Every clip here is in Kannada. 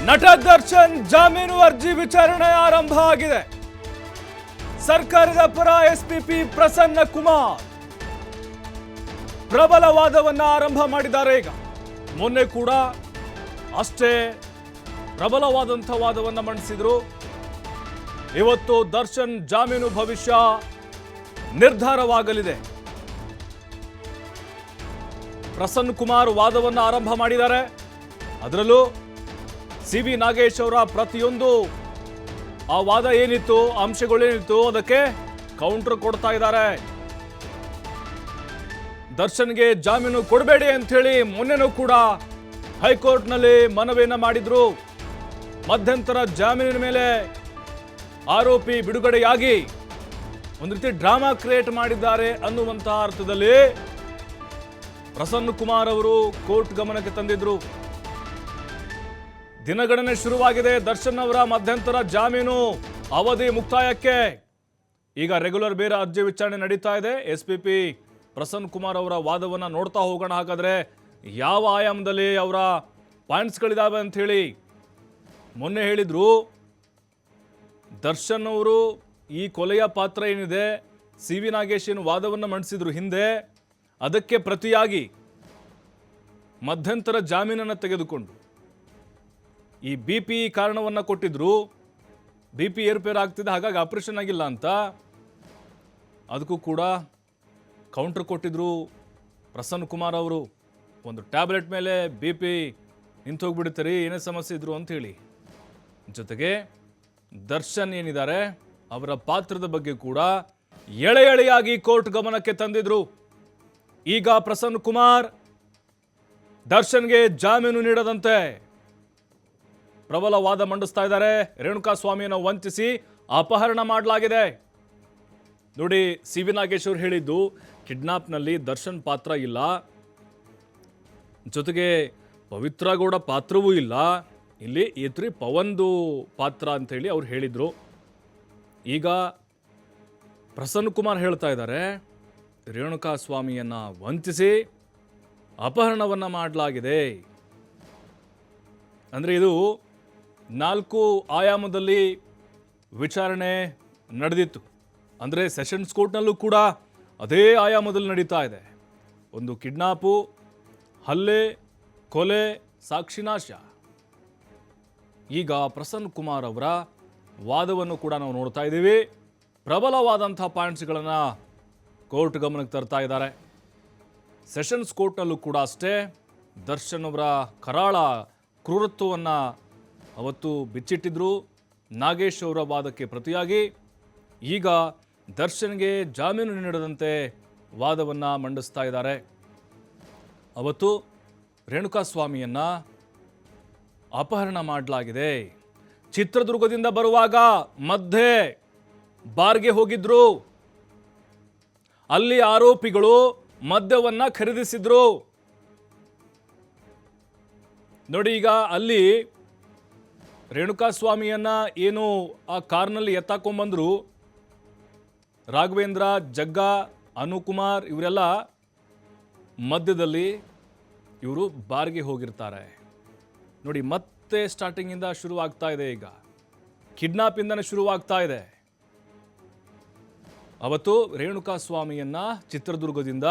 ನಟ ದರ್ಶನ್ ಜಾಮೀನು ಅರ್ಜಿ ವಿಚಾರಣೆ ಆರಂಭ ಆಗಿದೆ. ಸರ್ಕಾರದ ಪರ ಎಸ್ಪಿಪಿ ಪ್ರಸನ್ನ ಕುಮಾರ್ ಪ್ರಬಲ ವಾದವನ್ನ ಆರಂಭ ಮಾಡಿದ್ದಾರೆ. ಈಗ ಮೊನ್ನೆ ಕೂಡ ಅಷ್ಟೇ ಪ್ರಬಲವಾದಂಥ ವಾದವನ್ನ ಮಂಡಿಸಿದ್ರು. ಇವತ್ತು ದರ್ಶನ್ ಜಾಮೀನು ಭವಿಷ್ಯ ನಿರ್ಧಾರವಾಗಲಿದೆ. ಪ್ರಸನ್ನ ಕುಮಾರ್ ವಾದವನ್ನ ಆರಂಭ ಮಾಡಿದ್ದಾರೆ. ಅದರಲ್ಲೂ ಸಿ.ವಿ. ನಾಗೇಶ್ ಅವರ ಪ್ರತಿಯೊಂದು ಆ ವಾದ ಏನಿತ್ತು, ಅಂಶಗಳೇನಿತ್ತು, ಅದಕ್ಕೆ ಕೌಂಟರ್ ಕೊಡ್ತಾ ಇದ್ದಾರೆ. ದರ್ಶನ್ಗೆ ಜಾಮೀನು ಕೊಡಬೇಡಿ ಅಂತ ಹೇಳಿ ಮೊನ್ನೆನೂ ಕೂಡ ಹೈಕೋರ್ಟ್ನಲ್ಲಿ ಮನವಿಯನ್ನ ಮಾಡಿದ್ರು. ಮಧ್ಯಂತರ ಜಾಮೀನಿನ ಮೇಲೆ ಆರೋಪಿ ಬಿಡುಗಡೆಯಾಗಿ ಒಂದು ರೀತಿ ಡ್ರಾಮಾ ಕ್ರಿಯೇಟ್ ಮಾಡಿದ್ದಾರೆ ಅನ್ನುವಂತಹ ಅರ್ಥದಲ್ಲಿ ಪ್ರಸನ್ನ ಕುಮಾರ್ ಅವರು ಕೋರ್ಟ್ ಗಮನಕ್ಕೆ ತಂದಿದ್ರು. ದಿನಗಣನೆ ಶುರುವಾಗಿದೆ. ದರ್ಶನ್ ಅವರ ಮಧ್ಯಂತರ ಜಾಮೀನು ಅವಧಿ ಮುಕ್ತಾಯಕ್ಕೆ ಈಗ ರೆಗ್ಯುಲರ್ ಬೇರೆ ಅರ್ಜಿ ವಿಚಾರಣೆ ನಡೀತಾ ಇದೆ. ಎಸ್ಪಿಪಿ ಪ್ರಸನ್ನ ಕುಮಾರ್ ಅವರ ವಾದವನ್ನ ನೋಡ್ತಾ ಹೋಗೋಣ. ಹಾಗಾದ್ರೆ ಯಾವ ಆಯಾಮದಲ್ಲಿ ಅವರ ಪಾಯಿಂಟ್ಸ್ಗಳಿದಾವೆ ಅಂತ ಹೇಳಿ ಮೊನ್ನೆ ಹೇಳಿದ್ರು. ದರ್ಶನ್ ಅವರು ಈ ಕೊಲೆಯ ಪಾತ್ರ ಏನಿದೆ, ಸಿ.ವಿ. ನಾಗೇಶ್ ಏನು ವಾದವನ್ನು ಮಂಡಿಸಿದ್ರು ಹಿಂದೆ, ಅದಕ್ಕೆ ಪ್ರತಿಯಾಗಿ ಮಧ್ಯಂತರ ಜಾಮೀನನ್ನು ತೆಗೆದುಕೊಂಡು ಈ ಬಿ.ಪಿ ಕಾರಣವನ್ನು ಕೊಟ್ಟಿದ್ರು. ಬಿ.ಪಿ ಏರುಪೇರು ಆಗ್ತಿದೆ, ಹಾಗಾಗಿ ಆಪರೇಷನ್ ಆಗಿಲ್ಲ ಅಂತ. ಅದಕ್ಕೂ ಕೂಡ ಕೌಂಟರ್ ಕೊಟ್ಟಿದ್ರು ಪ್ರಸನ್ನ ಕುಮಾರ್ ಅವರು. ಒಂದು ಟ್ಯಾಬ್ಲೆಟ್ ಮೇಲೆ ಬಿ.ಪಿ ನಿಂತು ಹೋಗ್ಬಿಡುತ್ತೆ ರೀ, ಏನೇ ಸಮಸ್ಯೆ ಇದ್ರು ಅಂತ ಹೇಳಿ. ಜೊತೆಗೆ ದರ್ಶನ್ ಏನಿದ್ದಾರೆ ಅವರ ಪಾತ್ರದ ಬಗ್ಗೆ ಕೂಡ ಎಳೆ ಎಳೆಯಾಗಿ ಕೋರ್ಟ್ ಗಮನಕ್ಕೆ ತಂದಿದ್ರು. ಈಗ ಪ್ರಸನ್ನ ಕುಮಾರ್ ದರ್ಶನ್ಗೆ ಜಾಮೀನು ನೀಡದಂತೆ ಪ್ರಬಲ ವಾದ ಮಂಡಿಸ್ತಾ ಇದ್ದಾರೆ. ರೇಣುಕಾ ಸ್ವಾಮಿಯನ್ನು ವಂಚಿಸಿ ಅಪಹರಣ ಮಾಡಲಾಗಿದೆ. ನೋಡಿ, ಸಿ.ವಿ. ನಾಗೇಶ್ ಅವರು ಹೇಳಿದ್ದು ಕಿಡ್ನಾಪ್ನಲ್ಲಿ ದರ್ಶನ್ ಪಾತ್ರ ಇಲ್ಲ, ಜೊತೆಗೆ ಪವಿತ್ರ ಗೌಡ ಪಾತ್ರವೂ ಇಲ್ಲ, ಇಲ್ಲಿ ಎತ್ರಿ ಪವನ್ದು ಪಾತ್ರ ಅಂತ ಹೇಳಿ ಅವ್ರು ಹೇಳಿದ್ರು. ಈಗ ಪ್ರಸನ್ನ ಕುಮಾರ್ ಹೇಳ್ತಾ ಇದ್ದಾರೆ ರೇಣುಕಾ ಸ್ವಾಮಿಯನ್ನ ವಂಚಿಸಿ ಅಪಹರಣವನ್ನ ಮಾಡಲಾಗಿದೆ. ಅಂದರೆ ಇದು 4 ಆಯಾಮದಲ್ಲಿ ವಿಚಾರಣೆ ನಡೆದಿತ್ತು. ಅಂದರೆ ಸೆಷನ್ಸ್ ಕೋರ್ಟ್ನಲ್ಲೂ ಕೂಡ ಅದೇ ಆಯಾಮದಲ್ಲಿ ನಡೀತಾ ಇದೆ. ಒಂದು ಕಿಡ್ನಾಪು, ಹಲ್ಲೆ, ಕೊಲೆ, ಸಾಕ್ಷಿನಾಶ. ಈಗ ಪ್ರಸನ್ನ ಕುಮಾರ್ ಅವರ ವಾದವನ್ನು ಕೂಡ ನಾವು ನೋಡ್ತಾ ಇದ್ದೀವಿ. ಪ್ರಬಲವಾದಂಥ ಪಾಯಿಂಟ್ಸ್ಗಳನ್ನು ಕೋರ್ಟ್ ಗಮನಕ್ಕೆ ತರ್ತಾ ಇದ್ದಾರೆ. ಸೆಷನ್ಸ್ ಕೋರ್ಟ್ನಲ್ಲೂ ಕೂಡ ಅಷ್ಟೇ ದರ್ಶನ್ ಅವರ ಕರಾಳ ಕ್ರೂರತ್ವವನ್ನು ಅವತ್ತು ಬಿಚ್ಚಿಟ್ಟಿದ್ರು. ನಾಗೇಶ್ ಅವರ ವಾದಕ್ಕೆ ಪ್ರತಿಯಾಗಿ ಈಗ ದರ್ಶನ್ಗೆ ಜಾಮೀನು ನೀಡದಂತೆ ವಾದವನ್ನು ಮಂಡಿಸ್ತಾ ಇದ್ದಾರೆ. ಅವತ್ತು ರೇಣುಕಾ ಸ್ವಾಮಿಯನ್ನು ಅಪಹರಣ ಮಾಡಲಾಗಿದೆ. ಚಿತ್ರದುರ್ಗದಿಂದ ಬರುವಾಗ ಮಧ್ಯೆ ಬಾರ್ಗೆ ಹೋಗಿದ್ರು. ಅಲ್ಲಿ ಆರೋಪಿಗಳು ಮದ್ಯವನ್ನ ಖರೀದಿಸಿದ್ರು. ನೋಡಿ, ಈಗ ಅಲ್ಲಿ ರೇಣುಕಾ ಸ್ವಾಮಿಯನ್ನ ಏನು ಆ ಕಾರ್ನಲ್ಲಿ ಎತ್ತಾಕೊಂಡ್ಬಂದ್ರು, ರಾಘವೇಂದ್ರ, ಜಗ್ಗ, ಅನುಕುಮಾರ್ ಇವರೆಲ್ಲ ಮಧ್ಯದಲ್ಲಿ ಇವರು ಬಾರ್ಗೆ ಹೋಗಿರ್ತಾರೆ. ನೋಡಿ, ಮತ್ತೆ ಸ್ಟಾರ್ಟಿಂಗಿಂದ ಶುರುವಾಗ್ತಾ ಇದೆ. ಈಗ ಕಿಡ್ನಾಪಿಂದನೇ ಶುರುವಾಗ್ತಾ ಇದೆ. ಅವತ್ತು ರೇಣುಕಾ ಸ್ವಾಮಿಯನ್ನ ಚಿತ್ರದುರ್ಗದಿಂದ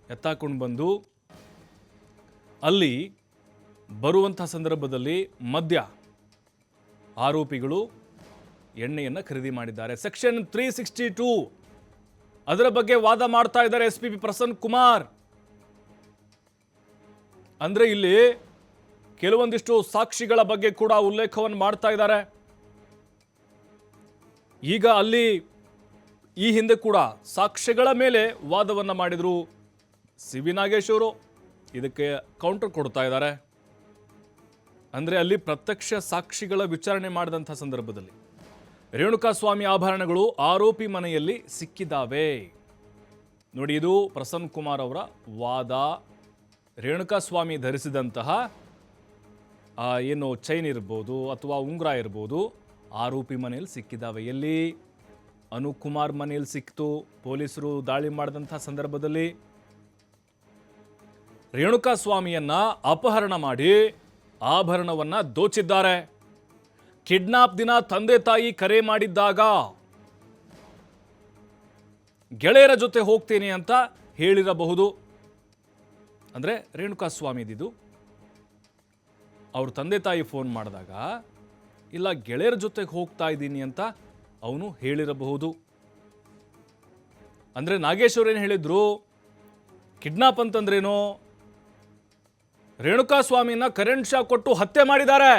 ಎತ್ತಾಕೊಂಡು ಬಂದು ಅಲ್ಲಿ ಬರುವಂಥ ಸಂದರ್ಭದಲ್ಲಿ ಮದ್ಯ ಆರೋಪಿಗಳು ಎಣ್ಣೆಯನ್ನು ಖರೀದಿ ಮಾಡಿದ್ದಾರೆ. ಸೆಕ್ಷನ್ 362 ಅದರ ಬಗ್ಗೆ ವಾದ ಮಾಡ್ತಾ ಇದ್ದಾರೆ ಎಸ್ಪಿಪಿ ಪ್ರಸನ್ನ ಕುಮಾರ್. ಅಂದ್ರೆ ಇಲ್ಲಿ ಕೆಲವೊಂದಿಷ್ಟು ಸಾಕ್ಷಿಗಳ ಬಗ್ಗೆ ಕೂಡ ಉಲ್ಲೇಖವನ್ನು ಮಾಡ್ತಾ ಇದ್ದಾರೆ. ಈಗ ಅಲ್ಲಿ ಈ ಹಿಂದೆ ಕೂಡ ಸಾಕ್ಷ್ಯಗಳ ಮೇಲೆ ವಾದವನ್ನು ಮಾಡಿದ್ರು ಸಿ.ವಿ. ನಾಗೇಶ್ ಅವರು. ಇದಕ್ಕೆ ಕೌಂಟರ್ ಕೊಡ್ತಾ ಇದ್ದಾರೆ. ಅಂದರೆ ಅಲ್ಲಿ ಪ್ರತ್ಯಕ್ಷ ಸಾಕ್ಷಿಗಳ ವಿಚಾರಣೆ ಮಾಡಿದಂಥ ಸಂದರ್ಭದಲ್ಲಿ ರೇಣುಕಾ ಸ್ವಾಮಿ ಆಭರಣಗಳು ಆರೋಪಿ ಮನೆಯಲ್ಲಿ ಸಿಕ್ಕಿದ್ದಾವೆ. ನೋಡಿ, ಇದು ಪ್ರಸನ್ನ ಕುಮಾರ್ ಅವರ ವಾದ. ರೇಣುಕಾ ಸ್ವಾಮಿ ಧರಿಸಿದಂತಹ ಏನು ಚೈನ್ ಇರ್ಬೋದು ಅಥವಾ ಉಂಗುರ ಇರ್ಬೋದು ಆರೋಪಿ ಮನೆಯಲ್ಲಿ ಸಿಕ್ಕಿದ್ದಾವೆ. ಎಲ್ಲಿ? ಅನುಕುಮಾರ್ ಮನೆಯಲ್ಲಿ ಸಿಕ್ತು. ಪೊಲೀಸರು ದಾಳಿ ಮಾಡಿದಂಥ ಸಂದರ್ಭದಲ್ಲಿ ರೇಣುಕಾ ಸ್ವಾಮಿಯನ್ನ ಅಪಹರಣ ಮಾಡಿ ಆಭರಣವನ್ನ ದೋಚಿದ್ದಾರೆ. ಕಿಡ್ನಾಪ್ ದಿನ ತಂದೆ ತಾಯಿ ಕರೆ ಮಾಡಿದ್ದಾಗ ಗೆಳೆಯರ ಜೊತೆ ಹೋಗ್ತೀನಿ ಅಂತ ಹೇಳಿರಬಹುದು. ಅಂದರೆ ರೇಣುಕಾಸ್ವಾಮಿದಿದು. ಅವ್ರ ತಂದೆ ತಾಯಿ ಫೋನ್ ಮಾಡಿದಾಗ ಇಲ್ಲ ಗೆಳೆಯರ ಜೊತೆಗೆ ಹೋಗ್ತಾ ಇದ್ದೀನಿ ಅಂತ ಅವನು ಹೇಳಿರಬಹುದು. ಅಂದರೆ ನಾಗೇಶ್ವರ್ ಏನು ಹೇಳಿದ್ರು, ಕಿಡ್ನಾಪ್ ಅಂತಂದ್ರೇನು, ರೇಣುಕಾಸ್ವಾಮಿನ ಕರೆಂಟ್ ಶಾಕ್ ಕೊಟ್ಟು ಹತ್ಯೆ ಮಾಡಿದ್ದಾರೆ,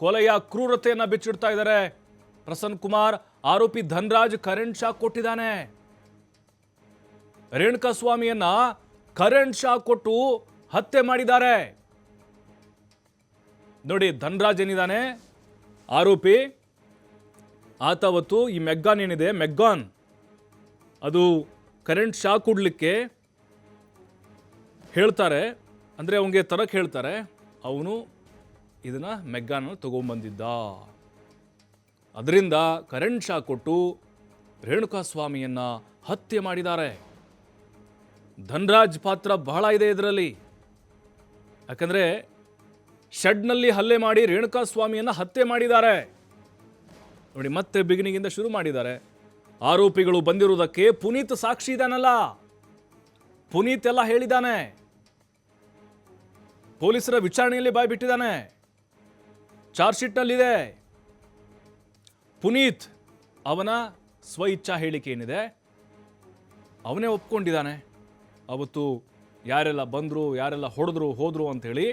ಕೊಲೆಯ ಕ್ರೂರತೆಯನ್ನು ಬಿಚ್ಚಿಡ್ತಾ ಇದ್ದಾರೆ. ಪ್ರಸನ್ನ ಕುಮಾರ್ ಆರೋಪಿ ಧನ್ರಾಜ್ ಕರೆಂಟ್ ಶಾಕ್ ಕೊಟ್ಟಿದ್ದಾನೆ. ರೇಣುಕಾಸ್ವಾಮಿಯನ್ನ ಕರೆಂಟ್ ಶಾಕ್ ಕೊಟ್ಟು ಹತ್ಯೆ ಮಾಡಿದ್ದಾರೆ. ನೋಡಿ, ಧನ್ರಾಜ್ ಏನಿದ್ದಾನೆ ಆರೋಪಿ, ಆತ ಅವತ್ತು ಈ ಮೆಗ್ಗಾನ್ ಏನಿದೆ, ಮೆಗ್ಗಾನ್ ಅದು ಕರೆಂಟ್ ಶಾಕ್ ಕೊಡ್ಲಿಕ್ಕೆ ಹೇಳ್ತಾರೆ, ಅಂದರೆ ಅವನಿಗೆ ತರಕ್ಕೆ ಹೇಳ್ತಾರೆ. ಅವನು ಇದನ್ನ ಮೆಗ್ಗಾನ್ ತಗೊಂಡ್ಬಂದಿದ್ದ. ಅದರಿಂದ ಕರೆಂಟ್ ಶಾಕ್ ಕೊಟ್ಟು ರೇಣುಕಾಸ್ವಾಮಿಯನ್ನ ಹತ್ಯೆ ಮಾಡಿದ್ದಾರೆ. ಧನ್ರಾಜ್ ಪಾತ್ರ ಬಹಳ ಇದೆ ಇದರಲ್ಲಿ. ಯಾಕಂದರೆ ಶೆಡ್ನಲ್ಲಿ ಹಲ್ಲೆ ಮಾಡಿ ರೇಣುಕಾಸ್ವಾಮಿಯನ್ನು ಹತ್ಯೆ ಮಾಡಿದ್ದಾರೆ. ನೋಡಿ, ಮತ್ತೆ ಬಿಗಿನಿಂಗಿಂದ ಶುರು ಮಾಡಿದ್ದಾರೆ. ಆರೋಪಿಗಳು ಬಂದಿರುವುದಕ್ಕೆ ಪುನೀತ್ ಸಾಕ್ಷಿ ಇದ್ದಾನಲ್ಲ, ಪುನೀತ್ ಎಲ್ಲ ಹೇಳಿದ್ದಾನೆ, ಪೊಲೀಸರ ವಿಚಾರಣೆಯಲ್ಲಿ ಬಾಯಿ ಬಿಟ್ಟಿದ್ದಾನೆ, ಚಾರ್ಜ್ ಶೀಟ್ನಲ್ಲಿದೆ. ಪುನೀತ್ ಅವನ ಸ್ವ ಇಚ್ಛಾ ಹೇಳಿಕೆ ಏನಿದೆ ಅವನೇ ಒಪ್ಕೊಂಡಿದ್ದಾನೆ. ಅವತ್ತು ಯಾರೆಲ್ಲ ಬಂದರು, ಯಾರೆಲ್ಲ ಹೊಡೆದ್ರು ಹೋದ್ರು ಅಂಥೇಳಿ.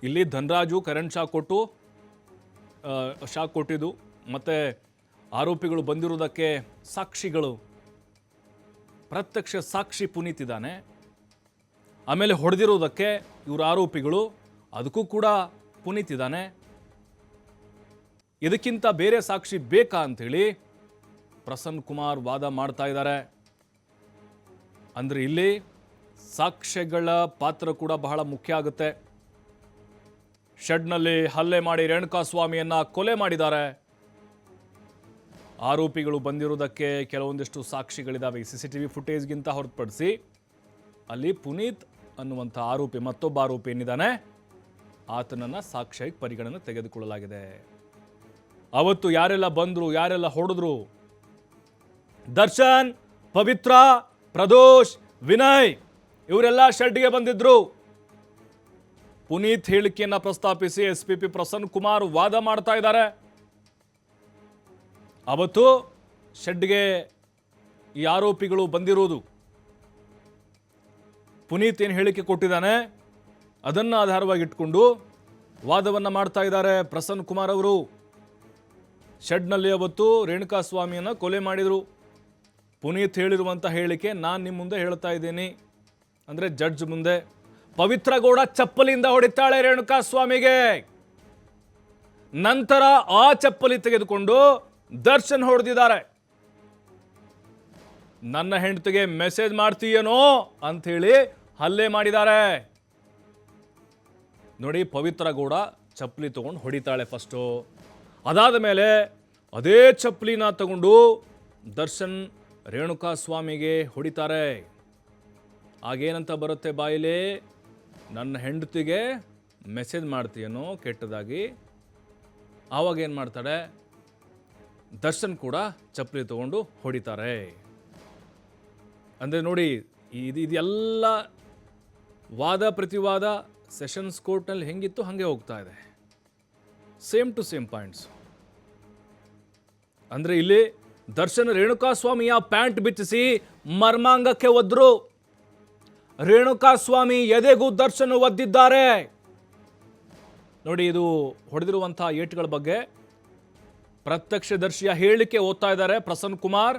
ಇಲ್ಲಿ ಧನ್ರಾಜು ಕರೆಂಟ್ ಶಾಕ್ ಕೊಟ್ಟಿದ್ದು, ಮತ್ತು ಆರೋಪಿಗಳು ಬಂದಿರುವುದಕ್ಕೆ ಸಾಕ್ಷಿಗಳು, ಪ್ರತ್ಯಕ್ಷ ಸಾಕ್ಷಿ ಪುನೀತ್ ಇದ್ದಾನೆ. ಆಮೇಲೆ ಹೊಡೆದಿರುವುದಕ್ಕೆ ಇವರು ಆರೋಪಿಗಳು, ಅದಕ್ಕೂ ಕೂಡ ಪುನೀತ್ ಇದ್ದಾನೆ. ಇದಕ್ಕಿಂತ ಬೇರೆ ಸಾಕ್ಷಿ ಬೇಕಾ ಅಂಥೇಳಿ ಪ್ರಸನ್ನ ಕುಮಾರ್ ವಾದ ಮಾಡ್ತಾ ಇದ್ದಾರೆ. ಅಂದರೆ ಇಲ್ಲಿ ಸಾಕ್ಷ್ಯಗಳ ಪಾತ್ರ ಕೂಡ ಬಹಳ ಮುಖ್ಯ ಆಗುತ್ತೆ. ಶೆಡ್ನಲ್ಲಿ ಹಲ್ಲೆ ಮಾಡಿ ರೇಣುಕಾಸ್ವಾಮಿಯನ್ನ ಕೊಲೆ ಮಾಡಿದ್ದಾರೆ. ಆರೋಪಿಗಳು ಬಂದಿರುವುದಕ್ಕೆ ಕೆಲವೊಂದಿಷ್ಟು ಸಾಕ್ಷಿಗಳಿದ್ದಾವೆ. CCTV ಫುಟೇಜ್ಗಿಂತ ಹೊರತುಪಡಿಸಿ ಅಲ್ಲಿ ಪುನೀತ್ ಅನ್ನುವಂಥ ಆರೋಪಿ, ಮತ್ತೊಬ್ಬ ಆರೋಪಿ ಏನಿದ್ದಾನೆ, ಆತನನ್ನು ಸಾಕ್ಷಿಯಾಗಿ ಪರಿಗಣನೆ ತೆಗೆದುಕೊಳ್ಳಲಾಗಿದೆ. ಅವತ್ತು ಯಾರೆಲ್ಲ ಬಂದರು, ಯಾರೆಲ್ಲ ಹೊಡೆದ್ರು, ದರ್ಶನ್, ಪವಿತ್ರ, ಪ್ರದೋಷ್, ವಿನಯ್ ಇವರೆಲ್ಲ ಶೆಡ್ಗೆ ಬಂದಿದ್ರು. ಪುನೀತ್ ಹೇಳಿಕೆಯನ್ನ ಪ್ರಸ್ತಾಪಿಸಿ SPP ಪ್ರಸನ್ನ ಕುಮಾರ್ ವಾದ ಮಾಡ್ತಾ ಇದ್ದಾರೆ. ಅವತ್ತು ಶೆಡ್ಗೆ ಈ ಆರೋಪಿಗಳು ಬಂದಿರುವುದು, ಪುನೀತ್ ಏನು ಹೇಳಿಕೆ ಕೊಟ್ಟಿದ್ದಾನೆ ಅದನ್ನು ಆಧಾರವಾಗಿ ಇಟ್ಕೊಂಡು ವಾದವನ್ನು ಮಾಡ್ತಾ ಇದ್ದಾರೆ ಪ್ರಸನ್ನ ಕುಮಾರ್ ಅವರು. ಶೆಡ್ನಲ್ಲಿ ಅವತ್ತು ರೇಣುಕಾಸ್ವಾಮಿಯನ್ನು ಕೊಲೆ ಮಾಡಿದರು. ಪುನೀತ್ ಹೇಳಿರುವಂಥ ಹೇಳಿಕೆ ನಾನು ನಿಮ್ಮ ಮುಂದೆ ಹೇಳ್ತಾ ಇದ್ದೀನಿ, ಅಂದರೆ ಜಡ್ಜ್ ಮುಂದೆ. ಪವಿತ್ರ ಗೌಡ ಚಪ್ಪಲಿಯಿಂದ ಹೊಡಿತಾಳೆ ರೇಣುಕಾಸ್ವಾಮಿಗೆ. ನಂತರ ಆ ಚಪ್ಪಲಿ ತೆಗೆದುಕೊಂಡು ದರ್ಶನ್ ಹೊಡೆದಿದ್ದಾರೆ. ನನ್ನ ಹೆಂಡತಿಗೆ ಮೆಸೇಜ್ ಮಾಡ್ತೀಯೇನೋ ಅಂಥೇಳಿ ಹಲ್ಲೆ ಮಾಡಿದ್ದಾರೆ. ನೋಡಿ, ಪವಿತ್ರ ಗೌಡ ಚಪ್ಪಲಿ ತಗೊಂಡು ಹೊಡಿತಾಳೆ ಫಸ್ಟು. ಅದಾದ ಮೇಲೆ ಅದೇ ಚಪ್ಪಲಿನ ತಗೊಂಡು ದರ್ಶನ್ ರೇಣುಕಾಸ್ವಾಮಿಗೆ ಹೊಡಿತಾರೆ. ಆಗೇನಂತ ಬರುತ್ತೆ ಬಾಯಿಲೆ, ನನ್ನ ಹೆಂಡತಿಗೆ ಮೆಸೇಜ್ ಮಾಡ್ತೀಯನೋ ಕೆಟ್ಟದಾಗಿ. ಆವಾಗ ಏನು ಮಾಡ್ತಾಳೆ, ದರ್ಶನ್ ಕೂಡ ಚಪ್ಪಲಿ ತಗೊಂಡು ಹೊಡಿತಾರೆ. ಅಂದರೆ ನೋಡಿ, ಇದೆಲ್ಲ ವಾದ ಪ್ರತಿವಾದ ಸೆಷನ್ಸ್ ಕೋರ್ಟ್ನಲ್ಲಿ ಹೆಂಗಿತ್ತು ಹಾಗೆ ಹೋಗ್ತಾ ಇದೆ. Same to same points. ಅಂದರೆ ಇಲ್ಲಿ ದರ್ಶನ್ ರೇಣುಕಾಸ್ವಾಮಿಯ ಪ್ಯಾಂಟ್ ಬಿಚ್ಚಿಸಿ ಮರ್ಮಾಂಗಕ್ಕೆ ಒದ್ರು. ರೇಣುಕಾಸ್ವಾಮಿ ಎದೆಗೂ ದರ್ಶನ್ ಒದ್ದಿದ್ದಾರೆ. ನೋಡಿ, ಇದು ಹೊಡೆದಿರುವಂತಹ ಏಟುಗಳ ಬಗ್ಗೆ ಪ್ರತ್ಯಕ್ಷದರ್ಶಿಯ ಹೇಳಿಕೆ ಓದ್ತಾ ಇದ್ದಾರೆ ಪ್ರಸನ್ನ ಕುಮಾರ್.